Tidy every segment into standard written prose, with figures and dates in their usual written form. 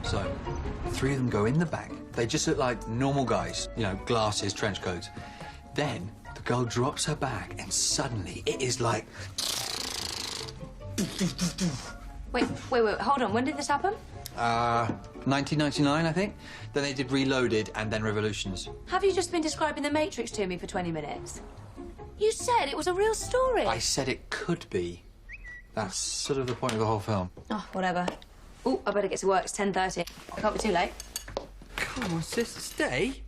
So, the three of them go in the back. They just look like normal guys, you know, glasses, trench coats. Then, the girl drops her bag, and suddenly it is like... Wait, hold on. When did this happen? 1999, I think. Then they did Reloaded and then Revolutions. Have you just been describing The Matrix to me for 20 minutes? You said it was a real story. I said it could be. That's sort of the point of the whole film. Oh, whatever. Oh, I better get to work. It's 10:30. I can't be too late. Come on, sis, stay.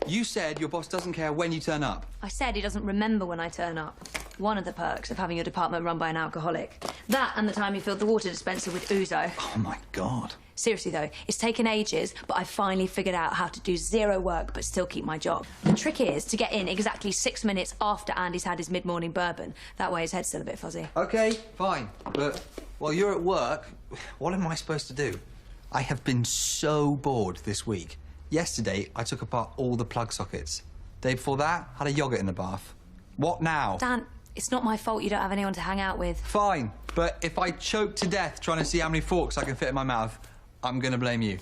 You said your boss doesn't care when you turn up. I said he doesn't remember when I turn up. One of the perks of having your department run by an alcoholic. That and the time you filled the water dispenser with ouzo. Oh, my God. Seriously, though, it's taken ages, but I finally figured out how to do zero work but still keep my job. The trick is to get in exactly 6 minutes after Andy's had his mid-morning bourbon. That way his head's still a bit fuzzy. OK, fine. But while you're at work, what am I supposed to do? I have been so bored this week. Yesterday, I took apart all the plug sockets. Day before that, had a yoghurt in the bath. What now? Dan, it's not my fault you don't have anyone to hang out with. Fine, but if I choke to death trying to see how many forks I can fit in my mouth, I'm gonna blame you.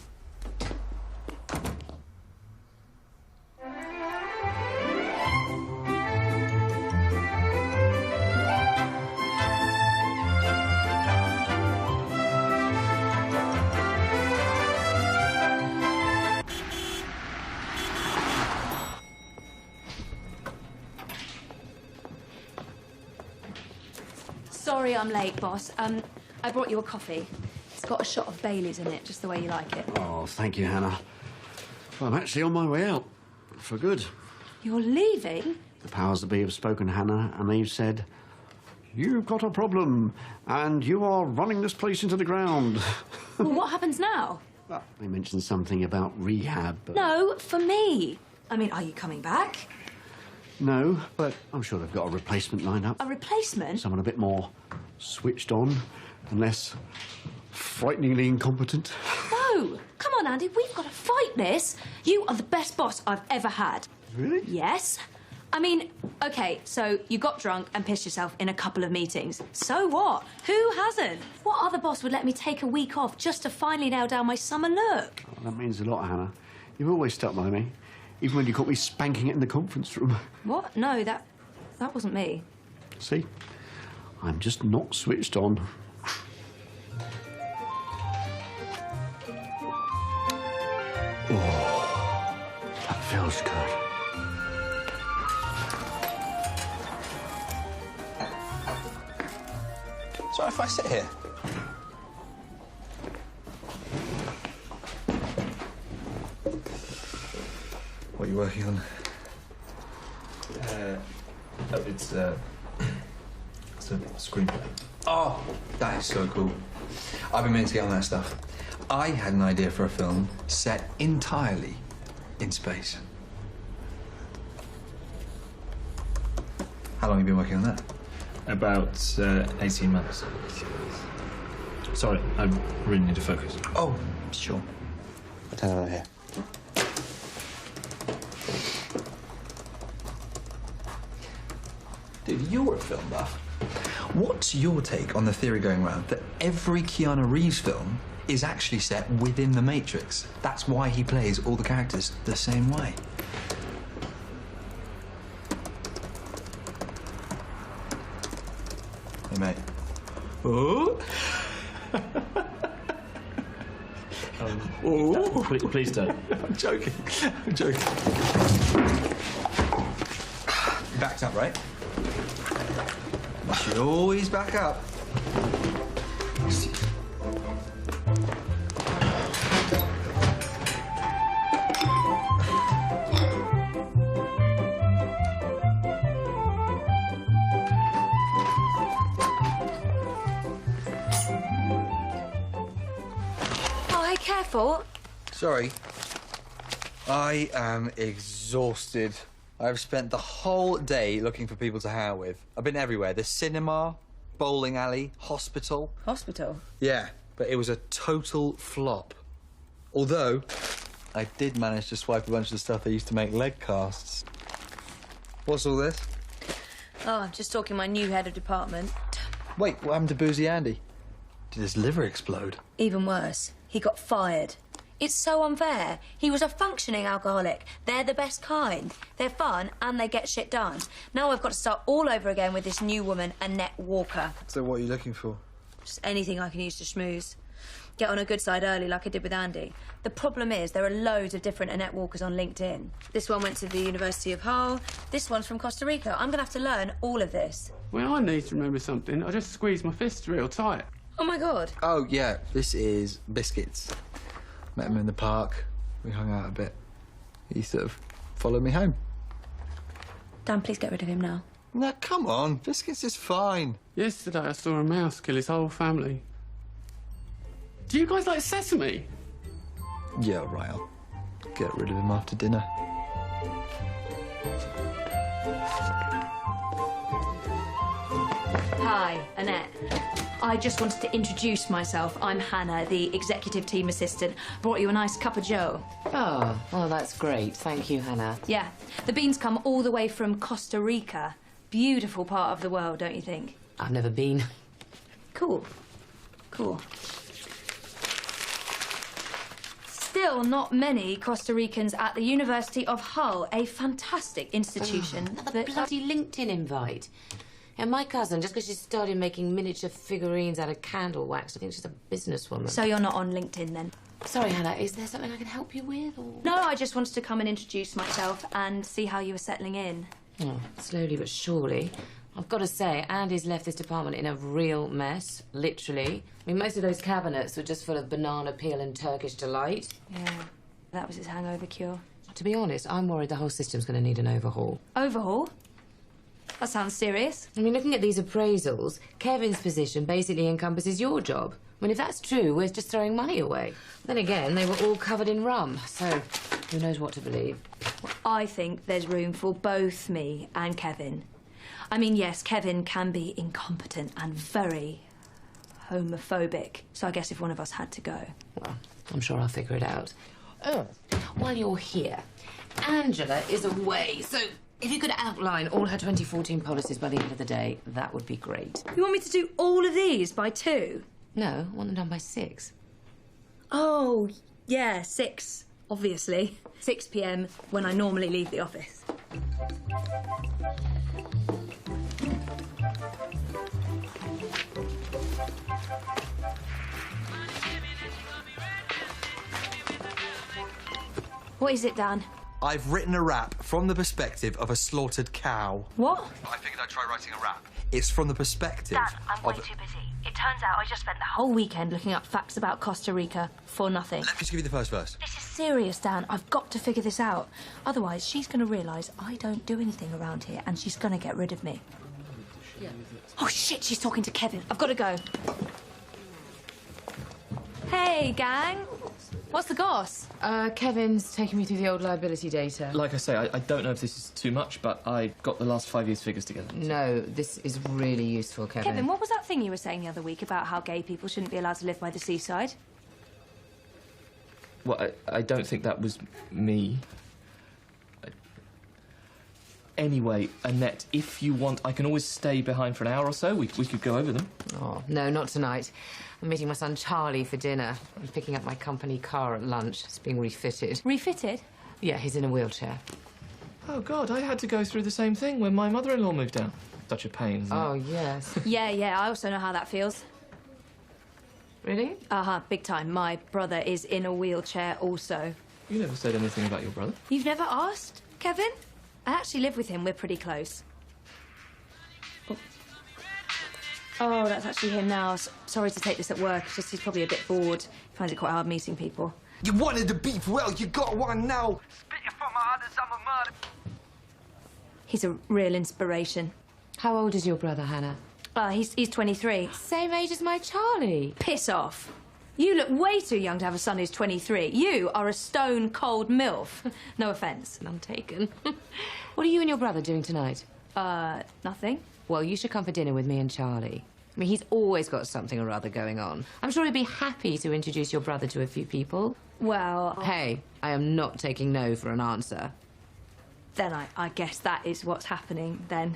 Sorry I'm late, boss. I brought you a coffee. It's got a shot of Bailey's in it, just the way you like it. Oh, thank you, Hannah. Well, I'm actually on my way out. For good. You're leaving? The powers that be have spoken, Hannah, and they've said, you've got a problem, and you are running this place into the ground. Well, what happens now? Well, they mentioned something about rehab, but... No, for me. I mean, are you coming back? No, but I'm sure they've got a replacement lined up. A replacement? Someone a bit more switched on and less frighteningly incompetent. No! Come on, Andy, we've got to fight this. You are the best boss I've ever had. Really? Yes. I mean, OK, so you got drunk and pissed yourself in a couple of meetings. So what? Who hasn't? What other boss would let me take a week off just to finally nail down my summer look? Oh, that means a lot, Hannah. You've always stuck by me, even when you caught me spanking it in the conference room. What? No, that wasn't me. See? I'm just not switched on. Oh, that feels good. Sorry if I sit here. What are you working on? It's a screenplay. Oh, that is so cool. I've been meaning to get on that stuff. I had an idea for a film set entirely in space. How long have you been working on that? About 18 months. Sorry, I really need to focus. Oh, sure. I'll turn over here. Dude, you're a film buff. What's your take on the theory going around that every Keanu Reeves film is actually set within the Matrix? That's why he plays all the characters the same way. Hey, mate. Oh. Oh. Please don't. I'm joking. I'm joking. Backed up, right? You should always back up. Oh, hey, careful. Sorry. I am exhausted. I've spent the whole day looking for people to hang out with. I've been everywhere. The cinema, bowling alley, hospital. Hospital? Yeah, but it was a total flop. Although, I did manage to swipe a bunch of the stuff they used to make leg casts. What's all this? Oh, I'm just talking my new head of department. Wait, what happened to Boozy Andy? Did his liver explode? Even worse, he got fired. It's so unfair. He was a functioning alcoholic. They're the best kind. They're fun and they get shit done. Now I've got to start all over again with this new woman, Annette Walker. So what are you looking for? Just anything I can use to schmooze. Get on a good side early like I did with Andy. The problem is there are loads of different Annette Walkers on LinkedIn. This one went to the University of Hull. This one's from Costa Rica. I'm going to have to learn all of this. When I need to remember something, I just squeeze my fists real tight. Oh, my God. Oh, yeah, this is Biscuits. Met him in the park. We hung out a bit. He sort of followed me home. Dan, please get rid of him now. No, come on. Biscuits is fine. Yesterday I saw a mouse kill his whole family. Do you guys like sesame? Yeah, right. I'll get rid of him after dinner. Hi, Annette. I just wanted to introduce myself. I'm Hannah, the executive team assistant. Brought you a nice cup of joe. Oh, well, that's great. Thank you, Hannah. Yeah, the beans come all the way from Costa Rica. Beautiful part of the world, don't you think? I've never been. Cool. Cool. Still not many Costa Ricans at the University of Hull, a fantastic institution. Another bloody LinkedIn invite. And my cousin, just because she started making miniature figurines out of candle wax, I think she's a businesswoman. So you're not on LinkedIn, then? Sorry, Hannah, is there something I can help you with, or...? No, I just wanted to come and introduce myself and see how you were settling in. Oh, slowly but surely. I've got to say, Andy's left this department in a real mess, literally. I mean, most of those cabinets were just full of banana peel and Turkish delight. Yeah, that was his hangover cure. To be honest, I'm worried the whole system's going to need an overhaul. Overhaul? That sounds serious. I mean, looking at these appraisals, Kevin's position basically encompasses your job. I mean, if that's true, we're just throwing money away. Then again, they were all covered in rum, so who knows what to believe. Well, I think there's room for both me and Kevin. I mean, yes, Kevin can be incompetent and very homophobic, so I guess if one of us had to go. Well, I'm sure I'll figure it out. Oh, while you're here, Angela is away, so if you could outline all her 2014 policies by the end of the day, that would be great. You want me to do all of these by 2? No, I want them done by 6. Oh, yeah, 6, obviously. 6 p.m. when I normally leave the office. What is it, Dan? I've written a rap from the perspective of a slaughtered cow. What? I figured I'd try writing a rap. It's from the perspective Dan, I'm way of... too busy. It turns out I just spent the whole weekend looking up facts about Costa Rica for nothing. Let me just give you the first verse. This is serious, Dan. I've got to figure this out. Otherwise, she's going to realise I don't do anything around here and she's going to get rid of me. Yeah. Oh, shit, she's talking to Kevin. I've got to go. Hey, gang. What's the goss? Kevin's taking me through the old liability data. Like I say, I don't know if this is too much, but I got the last 5 years' figures together. No, this is really useful, Kevin. Kevin, what was that thing you were saying the other week about how gay people shouldn't be allowed to live by the seaside? Well, I don't think that was me. Anyway, Annette, if you want, I can always stay behind for an hour or so. We could go over them. Oh, no, not tonight. I'm meeting my son Charlie for dinner. I'm picking up my company car at lunch. It's being refitted. Refitted? Yeah, he's in a wheelchair. Oh, God, I had to go through the same thing when my mother-in-law moved down. Such a pain, isn't Oh, it? yes. Yeah, I also know how that feels. Really? Uh-huh, big time. My brother is in a wheelchair also. You never said anything about your brother. You've never asked, Kevin? I actually live with him. We're pretty close. Oh, that's actually him now. Sorry to take this at work. It's just he's probably a bit bored. He finds it quite hard meeting people. You wanted the beef, well, you got one now. Spit your from my other summer murder. He's a real inspiration. How old is your brother, Hannah? He's 23. Same age as my Charlie. Piss off. You look way too young to have a son who's 23. You are a stone-cold MILF. No offence. None taken. What are you and your brother doing tonight? Nothing. Well, you should come for dinner with me and Charlie. I mean, he's always got something or other going on. I'm sure he'd be happy to introduce your brother to a few people. Well... Hey, I am not taking no for an answer. Then I guess that is what's happening, then.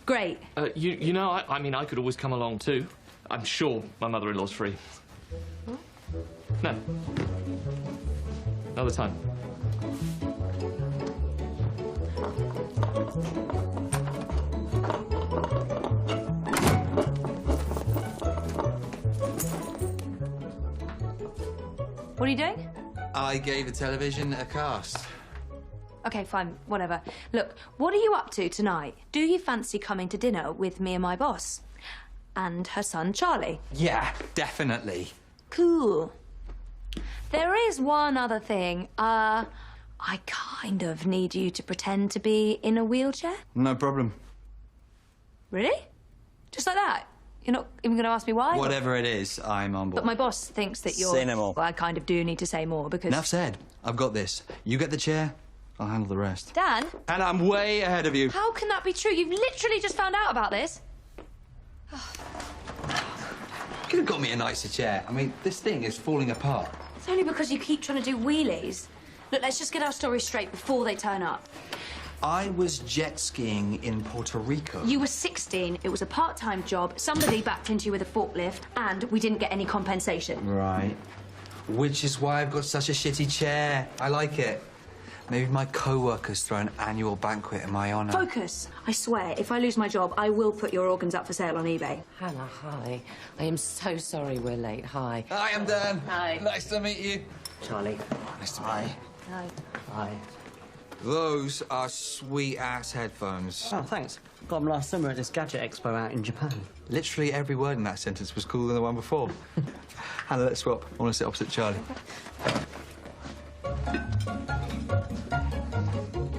Great. You know, I mean, I could always come along too. I'm sure my mother-in-law's free. No. Another time. What are you doing? I gave the television a cast. Okay, fine, whatever. Look, what are you up to tonight? Do you fancy coming to dinner with me and my boss? And her son, Charlie? Yeah, definitely. Cool. There is one other thing. I kind of need you to pretend to be in a wheelchair. No problem. Really? Just like that? You're not even going to ask me why? Whatever it is, I'm on board. But my boss thinks that you're... Say no more. Well, I kind of do need to say more because... Enough said. I've got this. You get the chair, I'll handle the rest. Dan? And I'm way ahead of you. How can that be true? You've literally just found out about this. You could have got me a nicer chair. I mean, this thing is falling apart. It's only because you keep trying to do wheelies. Look, let's just get our story straight before they turn up. I was jet skiing in Puerto Rico. You were 16, it was a part-time job, somebody backed into you with a forklift, and we didn't get any compensation. Right. Which is why I've got such a shitty chair. I like it. Maybe my co-workers throw an annual banquet in my honour. Focus! I swear, if I lose my job, I will put your organs up for sale on eBay. Hannah, hi. I am so sorry we're late. Hi. Hi, I'm Dan. Hi. Nice to meet you. Charlie. Nice to meet you. No. Hi. Those are sweet-ass headphones. Oh, thanks. Got them last summer at this gadget expo out in Japan. Literally every word in that sentence was cooler than the one before. Hannah, let's swap. I want to sit opposite Charlie.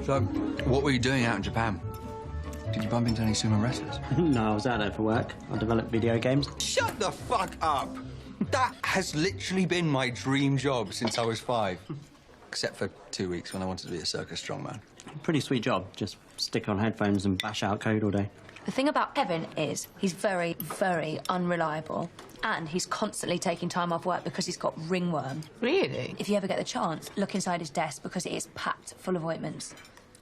So, what were you doing out in Japan? Did you bump into any sumo wrestlers? No, I was out there for work. I developed video games. Shut the fuck up! That has literally been my dream job since I was 5. Except for 2 weeks when I wanted to be a circus strongman. Pretty sweet job. Just stick on headphones and bash out code all day. The thing about Kevin is he's very, very unreliable. And he's constantly taking time off work because he's got ringworm. Really? If you ever get the chance, look inside his desk because it is packed full of ointments.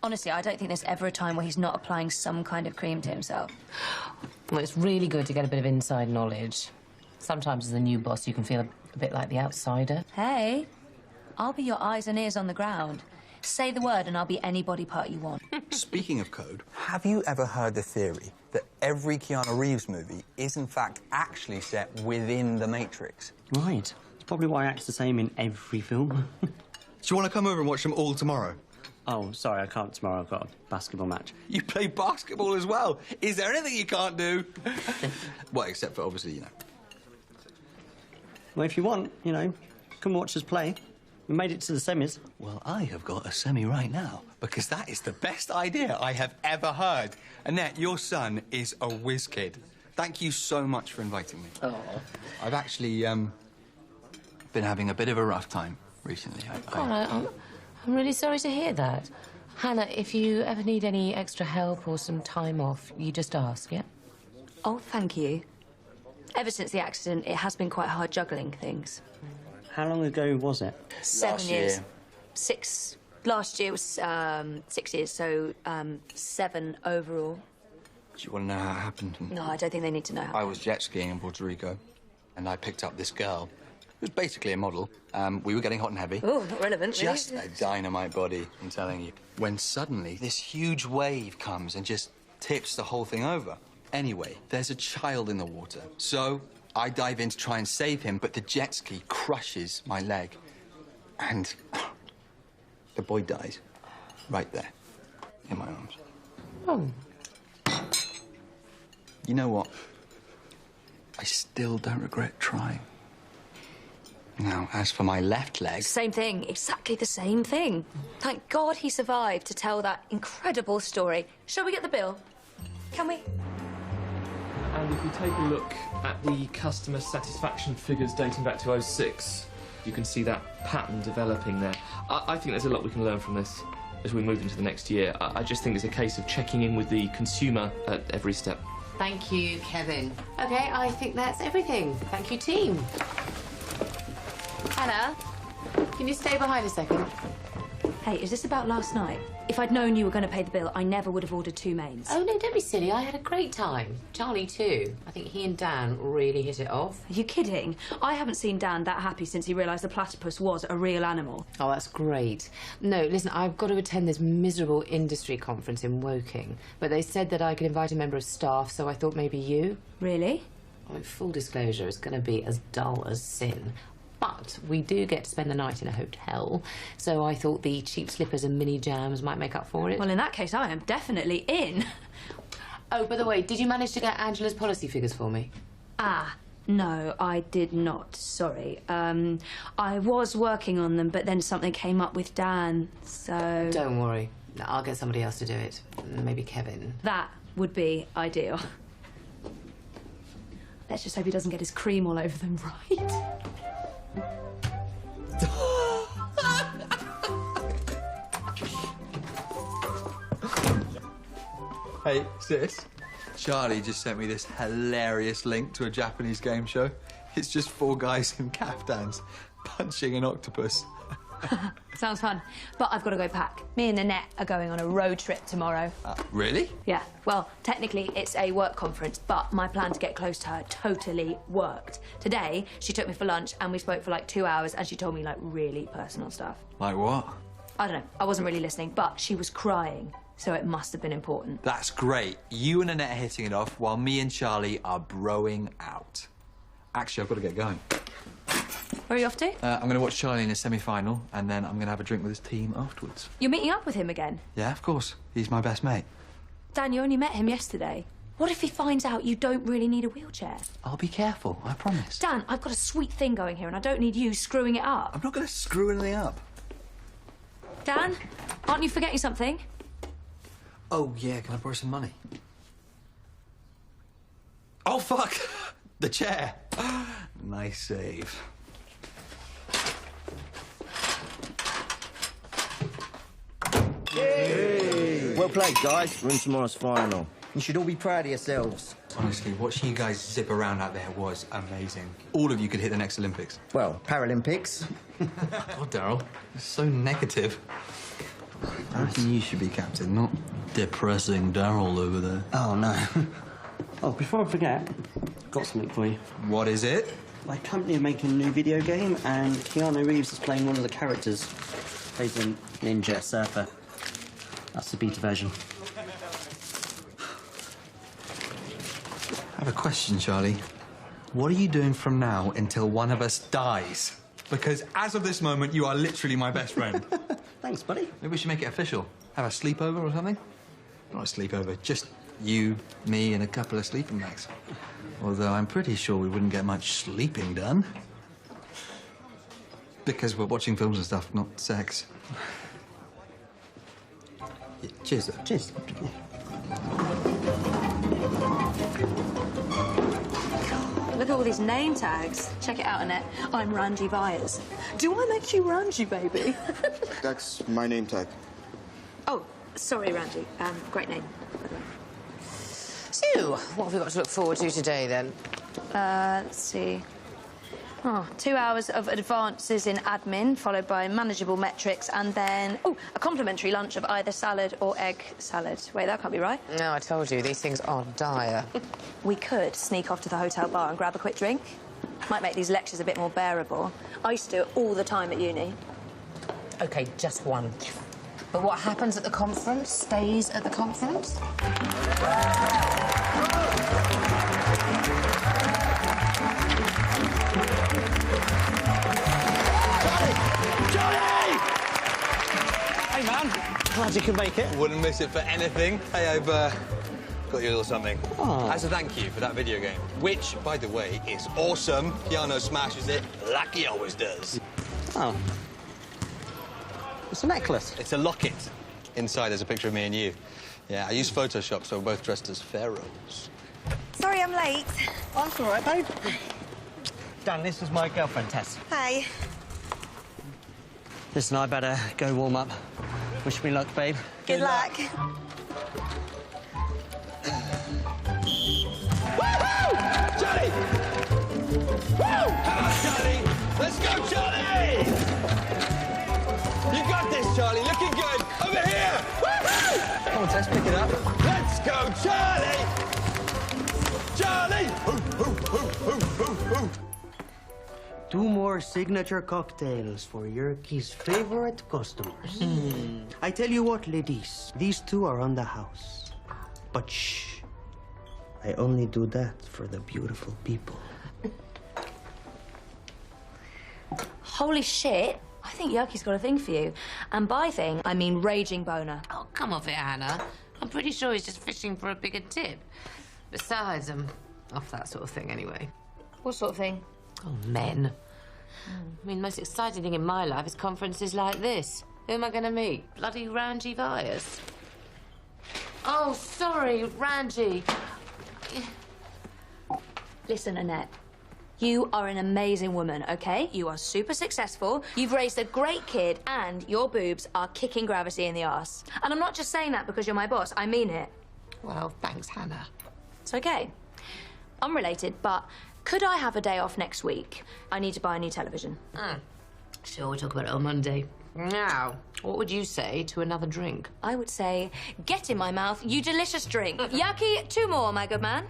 Honestly, I don't think there's ever a time where he's not applying some kind of cream to himself. Well, it's really good to get a bit of inside knowledge. Sometimes as a new boss, you can feel a bit like the outsider. Hey, I'll be your eyes and ears on the ground. Say the word and I'll be any body part you want. Speaking of code, have you ever heard the theory that every Keanu Reeves movie is in fact actually set within the Matrix? Right. It's probably why he acts the same in every film. Do you want to come over and watch them all tomorrow? Oh, sorry, I can't tomorrow. I've got a basketball match. You play basketball as well. Is there anything you can't do? Well, except for obviously, you know. Well, if you want, you know, come watch us play. We made it to the semis. Well, I have got a semi right now, because that is the best idea I have ever heard. Annette, your son is a whiz kid. Thank you so much for inviting me. Oh. I've actually, been having a bit of a rough time recently. I'm really sorry to hear that. Hannah, if you ever need any extra help or some time off, you just ask, yeah? Oh, thank you. Ever since the accident, it has been quite hard juggling things. How long ago was it? 7 years. 6. Last year was 6 years, so 7 overall. Do you want to know how it happened? No, I don't think they need to know how. I was jet skiing in Puerto Rico, and I picked up this girl, who was basically a model. We were getting hot and heavy. Oh, not relevant, Just really. a dynamite body, I'm telling you. When suddenly this huge wave comes and just tips the whole thing over. Anyway, there's a child in the water, so I dive in to try and save him, but the jet ski crushes my leg, and the boy dies right there in my arms. Oh. You know what? I still don't regret trying. Now, as for my left leg... Same thing, exactly the same thing. Thank God he survived to tell that incredible story. Shall we get the bill? Can we? And if you take a look at the customer satisfaction figures dating back to 06, you can see that pattern developing there. I think there's a lot we can learn from this as we move into the next year. I just think it's a case of checking in with the consumer at every step. Thank you, Kevin. OK, I think that's everything. Thank you, team. Hannah, can you stay behind a second? Hey, is this about last night? If I'd known you were going to pay the bill, I never would have ordered 2 mains. Oh, no, don't be silly. I had a great time. Charlie, too. I think he and Dan really hit it off. Are you kidding? I haven't seen Dan that happy since he realised the platypus was a real animal. Oh, that's great. No, listen, I've got to attend this miserable industry conference in Woking, but they said that I could invite a member of staff, so I thought maybe you. Really? Oh, full disclosure, it's going to be as dull as sin. But we do get to spend the night in a hotel, so I thought the cheap slippers and mini jams might make up for it. Well, in that case, I am definitely in. Oh, by the way, did you manage to get Angela's policy figures for me? No, I did not. Sorry. I was working on them, but then something came up with Dan, so... Don't worry. I'll get somebody else to do it. Maybe Kevin. That would be ideal. Let's just hope he doesn't get his cream all over them, right? Hey, sis. Charlie just sent me this hilarious link to a Japanese game show. It's just 4 guys in kaftans punching an octopus. Sounds fun. But I've got to go pack. Me and Annette are going on a road trip tomorrow. Really? Yeah. Well, technically it's a work conference, but my plan to get close to her totally worked. Today, she took me for lunch and we spoke for like 2 hours and she told me like really personal stuff. Like what? I don't know. I wasn't really listening, but she was crying, so it must have been important. That's great. You and Annette are hitting it off while me and Charlie are broing out. Actually, I've got to get going. Where are you off to? I'm going to watch Charlie in his semi-final, and then I'm going to have a drink with his team afterwards. You're meeting up with him again? Yeah, of course. He's my best mate. Dan, you only met him yesterday. What if he finds out you don't really need a wheelchair? I'll be careful, I promise. Dan, I've got a sweet thing going here, and I don't need you screwing it up. I'm not going to screw anything up. Dan, aren't you forgetting something? Oh, yeah, can I borrow some money? Oh, fuck! The chair. Nice save. Well played, guys. We're in tomorrow's final. You should all be proud of yourselves. Honestly, watching you guys zip around out there was amazing. All of you could hit the next Olympics. Well, Paralympics. Oh, Daryl, you're so negative. I reckon you should be captain, not depressing Daryl over there. Oh, no. Oh, before I forget, got something for you. What is it? My company are making a new video game, and Keanu Reeves is playing one of the characters. Plays a ninja surfer. That's the beta version. I have a question, Charlie. What are you doing from now until one of us dies? Because as of this moment, you are literally my best friend. Thanks, buddy. Maybe we should make it official. Have a sleepover or something? Not a sleepover, just you, me, and a couple of sleeping bags. Although I'm pretty sure we wouldn't get much sleeping done. Because we're watching films and stuff, not sex. Yeah, cheers, though. Cheers. Look at all these name tags. Check it out, Annette. I'm Randy Byers. Do I make you Randy, baby? That's my name tag. Oh, sorry, Randy. Great name, by the way. So, what have we got to look forward to today, then? Let's see. 2 hours of advances in admin, followed by manageable metrics, and then, a complimentary lunch of either salad or egg salad. Wait, that can't be right. No, I told you, these things are dire. We could sneak off to the hotel bar and grab a quick drink. Might make these lectures a bit more bearable. I used to do it all the time at uni. OK, just one. But what happens at the conference stays at the conference. Johnny! Hey, man. Glad you could make it. Wouldn't miss it for anything. Hey, I've got you a little something. Oh. As a thank you for that video game, which, by the way, is awesome. Keanu smashes it like he always does. Oh. It's a necklace. It's a locket. Inside, there's a picture of me and you. Yeah, I use Photoshop, so we're both dressed as pharaohs. Sorry I'm late. Oh, that's all right, babe. Dan, this is my girlfriend, Tess. Hi. Listen, I better go warm up. Wish me luck, babe. Good luck. Woohoo! Charlie! Woo! Come on, Charlie! Let's go, Charlie! You got this, Charlie. Look at 2 more signature cocktails for Yerke's favorite customers. I tell you what, ladies, these 2 are on the house. But shh, I only do that for the beautiful people. Holy shit. I think Yerke's got a thing for you. And by thing, I mean raging boner. Oh, come off it, Hannah. I'm pretty sure he's just fishing for a bigger tip. Besides, I'm off that sort of thing anyway. What sort of thing? Oh, men. I mean, the most exciting thing in my life is conferences like this. Who am I going to meet? Bloody Ranji Vyas. Oh, sorry, Ranji. Listen, Annette. You are an amazing woman, okay? You are super successful, you've raised a great kid, and your boobs are kicking gravity in the arse. And I'm not just saying that because you're my boss, I mean it. Well, thanks, Hannah. It's okay. Unrelated, but could I have a day off next week? I need to buy a new television. Sure, we'll talk about it on Monday. Now, what would you say to another drink? I would say, get in my mouth, you delicious drink. Yerke, 2 more, my good man.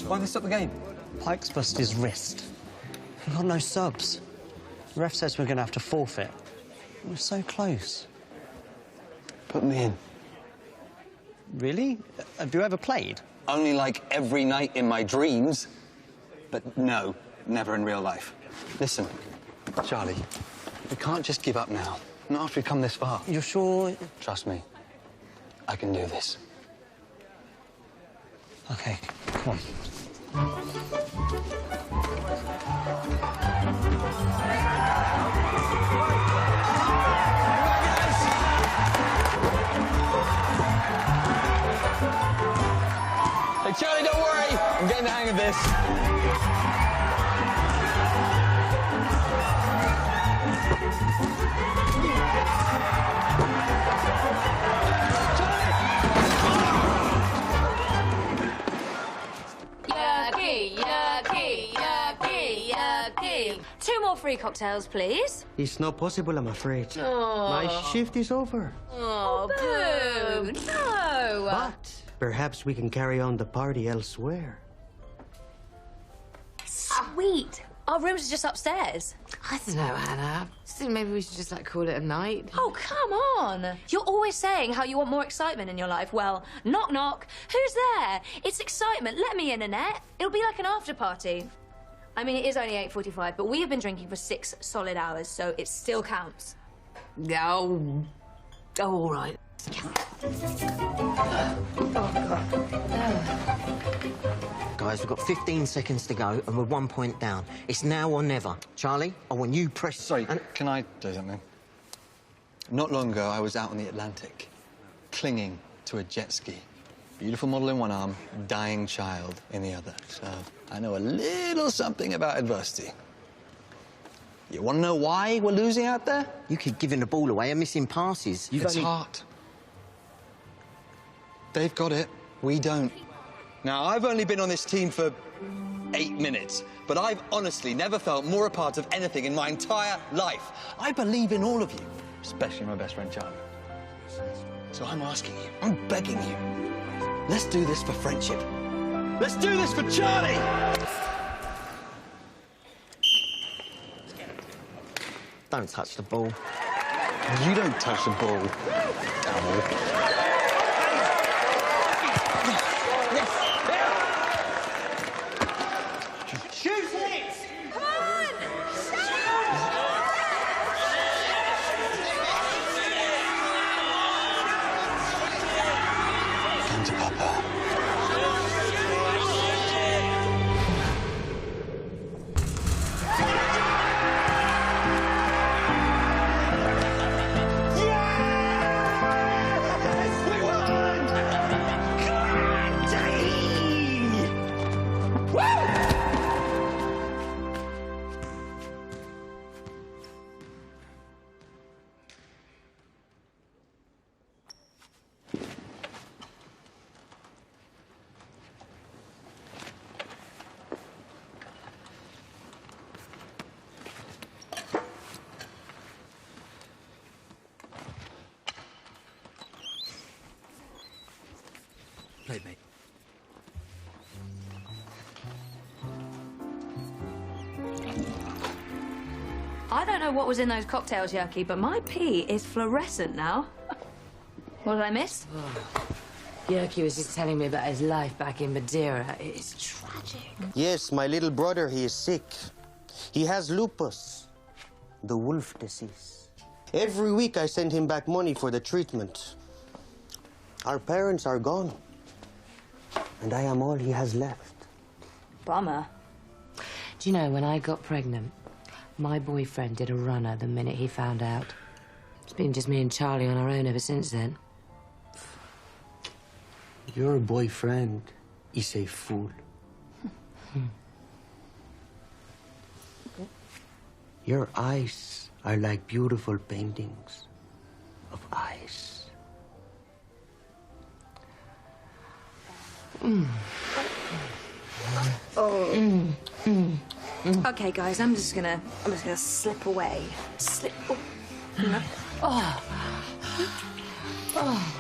Why have they stopped the game? Pike's bust his wrist. We've got no subs. The ref says we're going to have to forfeit. We're so close. Put me in. Really? Have you ever played? Only like every night in my dreams. But no, never in real life. Listen, Charlie, we can't just give up now. Not after we've come this far. You're sure? Trust me, I can do this. Okay, come on. Hey, Charlie, don't worry. I'm getting the hang of this. Yerke. 2 more free cocktails, please. It's not possible, I'm afraid. My shift is over. Oh, boo. No. But perhaps we can carry on the party elsewhere. Sweet. Our rooms are just upstairs. I don't know, Hannah. I think maybe we should just, call it a night. Oh, come on. You're always saying how you want more excitement in your life. Well, knock, knock. Who's there? It's excitement. Let me in, Annette. It'll be like an after party. I mean, it is only 8:45, but we have been drinking for 6 solid hours, so it still counts. Oh, all right. Guys, we've got 15 seconds to go, and we're 1 point down. It's now or never. Charlie, I want you press... Sorry, can I say something? Not long ago, I was out on the Atlantic, clinging to a jet ski. Beautiful model in one arm, dying child in the other. So I know a little something about adversity. You want to know why we're losing out there? You keep giving the ball away and missing passes. It's heart. They've got it. We don't. Now, I've only been on this team for 8 minutes, but I've honestly never felt more a part of anything in my entire life. I believe in all of you, especially my best friend, Charlie. So I'm asking you, I'm begging you, let's do this for friendship. Let's do this for Charlie! Don't touch the ball. You don't touch the ball, Owl. plate, mate. I don't know what was in those cocktails, Yerky, but my pee is fluorescent now. What did I miss? Yerky was just telling me about his life back in Madeira. It's tragic. Yes, my little brother, he is sick. He has lupus, the wolf disease. Every week I send him back money for the treatment. Our parents are gone, and I am all he has left. Bummer. Do you know, when I got pregnant, my boyfriend did a runner the minute he found out. It's been just me and Charlie on our own ever since then. Your boyfriend is a fool. Your eyes are like beautiful paintings of ice. Okay, guys, I'm just gonna slip away. Slip. Oh. No. Oh. Oh.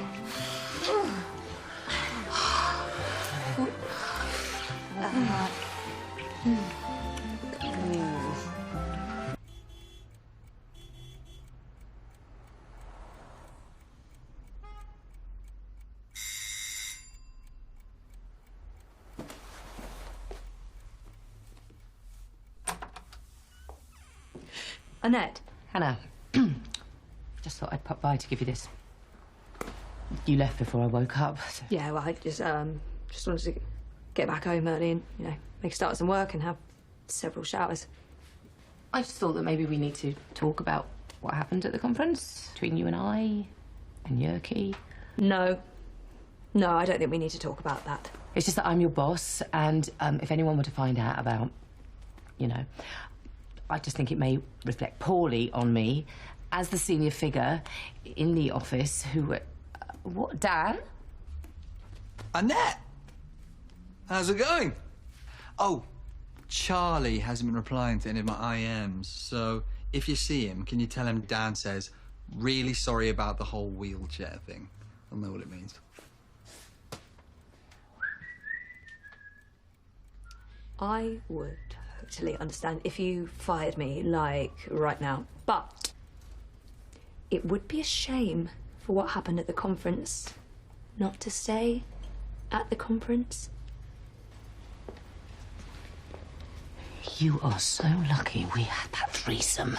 Annette. Hannah, just thought I'd pop by to give you this. You left before I woke up. So. Yeah, well, I just wanted to get back home early and, you know, make a start some work and have several showers. I just thought that maybe we need to talk about what happened at the conference between you and I and Yerky. No. No, I don't think we need to talk about that. It's just that I'm your boss, and if anyone were to find out about, you know, I just think it may reflect poorly on me as the senior figure in the office who... what, Dan? Annette! How's it going? Oh, Charlie hasn't been replying to any of my IMs, so if you see him, can you tell him Dan says, really sorry about the whole wheelchair thing? I'll know what it means. I would totally understand if you fired me, like, right now. But it would be a shame for what happened at the conference not to stay at the conference. You are so lucky we had that threesome.